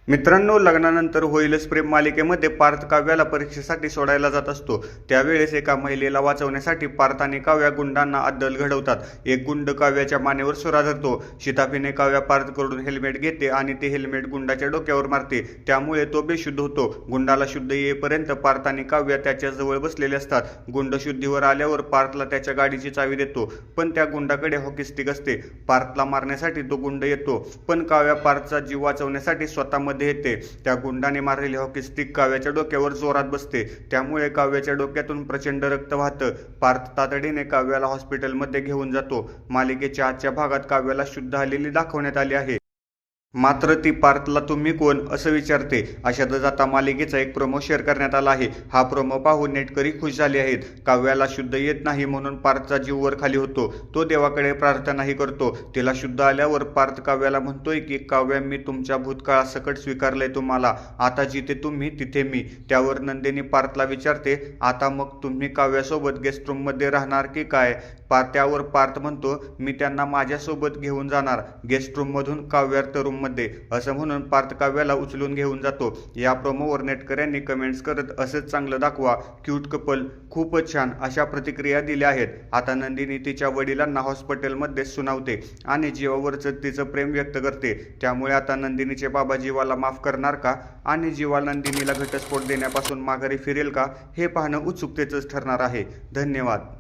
मित्रांनो, लग्नानंतर होईलच प्रेम मालिकेमध्ये पार्थ काव्याला परीक्षेसाठी सोडायला जात असतो. त्यावेळेस एका महिलेला वाचवण्यासाठी पार्थ आणि काव्या गुंडांना अद्दल घडवतात. एक गुंड काव्याच्या मानेवर सुरा धरतो. शिताफीने काव्या पार्थकडून हेल्मेट घेते आणि ते हेल्मेट गुंडाच्या डोक्यावर मारते. त्यामुळे तो बेशुद्ध होतो. गुंडाला शुद्ध येईपर्यंत पार्थ आणि काव्या त्याच्या जवळ बसलेले असतात. गुंड शुद्धीवर आल्यावर पार्थला त्याच्या गाडीची चावी देतो, पण त्या गुंडाकडे हॉकी स्टिक असते. पार्थला मारण्यासाठी तो गुंड येतो, पण काव्या पार्थचा जीव वाचवण्यासाठी स्वतः येते. त्या गुंडाने मारलेली हॉकी स्टिक काव्याच्या डोक्यावर जोरात बसते. त्यामुळे काव्याच्या डोक्यातून प्रचंड रक्त वाहतं. पार्थ तातडीने काव्याला हॉस्पिटलमध्ये घेऊन जातो. मालिकेच्या आजच्या भागात काव्याला शुद्ध आलेली दाखवण्यात आली आहे. मात्र ती पार्थला तुम्ही कोण असं विचारते. अशातच आता मालिकेचा एक प्रोमो शेअर करण्यात आला आहे. हा प्रोमो पाहून नेटकरी खुश झाले आहेत. काव्याला शुद्ध येत नाही म्हणून पार्थचा जीव वर खाली होतो. तो देवाकडे प्रार्थनाही करतो. तिला शुद्ध आल्यावर पार्थ काव्याला म्हणतोय की काव्या, मी तुमच्या भूतकाळासकट स्वीकारलंय तुम्हाला. आता जिथे तुम्ही तिथे मी. त्यावर नंदिनी पार्थला विचारते, आता मग तुम्ही काव्यासोबत गेस्ट रूम मध्ये राहणार की काय? त्यावर पार्थ म्हणतो, मी त्यांना माझ्यासोबत घेऊन जाणार गेस्ट रूम मधून काव्यार्थ रूम मध्ये. असं म्हणून पार्थ काव्याला उचलून घेऊन जातो. या प्रोमोवर नेटकऱ्यांनी कमेंट्स करत असंच चांगलं दाखवा, क्यूट कपल, खूपच छान अशा प्रतिक्रिया दिल्या आहेत. आता नंदिनी तिच्या वडिलांना हॉस्पिटलमध्ये सुनावते आणि जीवावरचं तिचं प्रेम व्यक्त करते. त्यामुळे आता नंदिनीचे बाबा जीवाला माफ करणार का आणि जीवा नंदिनीला घटस्फोट देण्यापासून माघारी फिरेल का, हे पाहणं उत्सुकतेचंच ठरणार आहे. धन्यवाद.